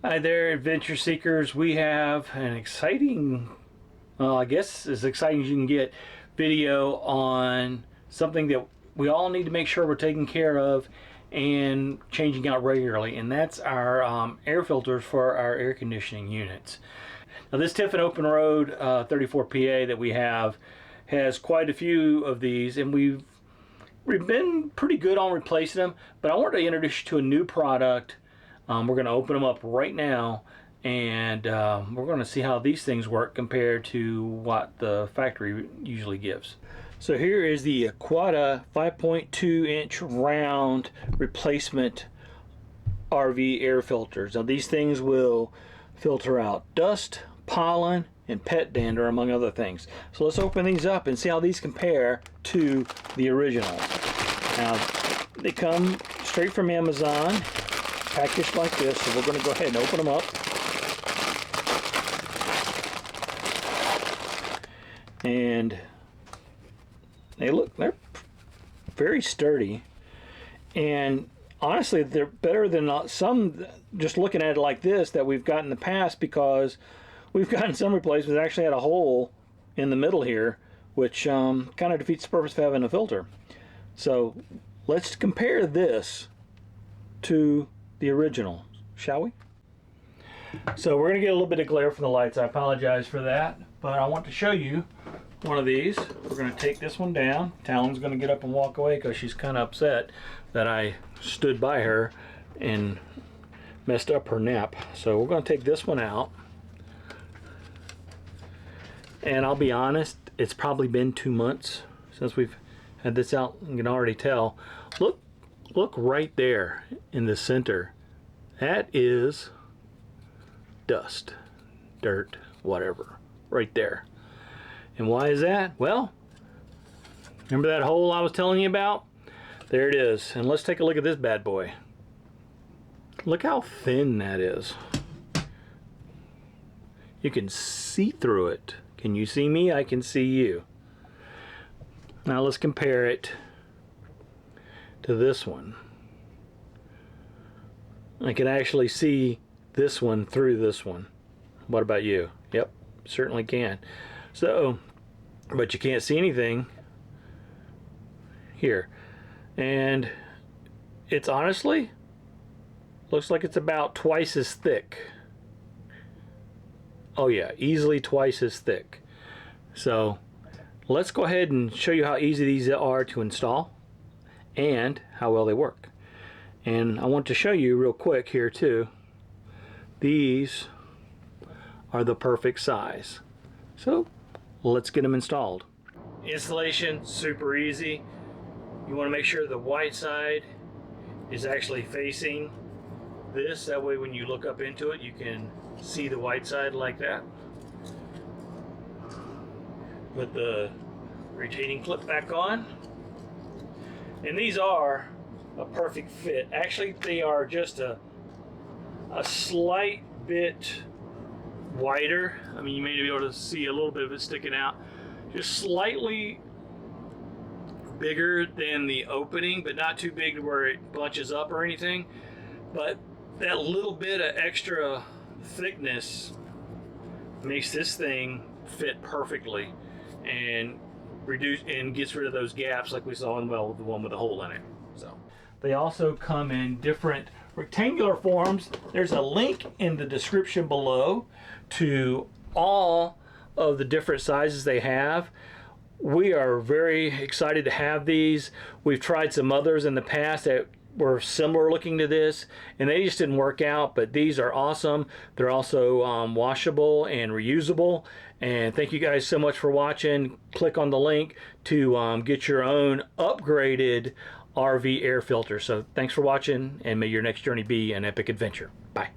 Hi there, adventure seekers. We have an exciting, well, I guess as exciting as you can get, video on something that we all need to make sure we're taking care of and changing out regularly, and that's our air filters for our air conditioning units. Now, this Tiffin Open Road 34 PA that we have has quite a few of these, and we've been pretty good on replacing them, but I wanted to introduce you to a new product. We're going to open them up right now, and we're going to see how these things work compared to what the factory usually gives. So here is the Euqada 5.2 inch round replacement RV air filters. Now these things will filter out dust, pollen, and pet dander, among other things. So let's open these up and see how these compare to the originals. Now they come straight from Amazon, packaged like this, so we're going to go ahead and open them up. And they're very sturdy, and honestly they're better than some, just looking at it like this, that we've got in the past, because we've gotten some replacements that actually had a hole in the middle here, which kind of defeats the purpose of having a filter. So let's compare this to the original, shall we? So we're going to get a little bit of glare from the lights. I apologize for that, but I want to show you one of these. We're going to take this one down. Talon's going to get up and walk away because she's kind of upset that I stood by her and messed up her nap. So we're going to take this one out, and I'll be honest, it's probably been 2 months since we've had this out. You can already tell. Look right there in the center. That is dust, dirt, whatever, right there. And why is that? Well, remember that hole I was telling you about? There it is. And let's take a look at this bad boy. Look how thin that is. You can see through it. Can you see me? I can see you. Now let's compare it to this one. I can actually see this one through this one. What about you? Yep, certainly can. So, but you can't see anything here. And it's honestly looks like it's about twice as thick. Oh yeah, easily twice as thick. So let's go ahead and show you how easy these are to install and how well they work. And I want to show you real quick here too, these are the perfect size. So let's get them installed. Installation, super easy. You want to make sure the white side is actually facing this. That way when you look up into it, you can see the white side like that. Put the retaining clip back on. And these are a perfect fit. Actually, they are just a slight bit wider. I mean, you may be able to see a little bit of it sticking out. Just slightly bigger than the opening, but not too big to where it bunches up or anything. But that little bit of extra thickness makes this thing fit perfectly and gets rid of those gaps like we saw in, well, the one with the hole in it. So they also come in different rectangular forms. There's a link in the description below to all of the different sizes they have. We are very excited to have these. We've tried some others in the past that were similar looking to this, and they just didn't work out, but these are awesome. They're also washable and reusable. And thank you guys so much for watching. Click on the link to get your own upgraded RV air filter. So thanks for watching, and may your next journey be an epic adventure. Bye.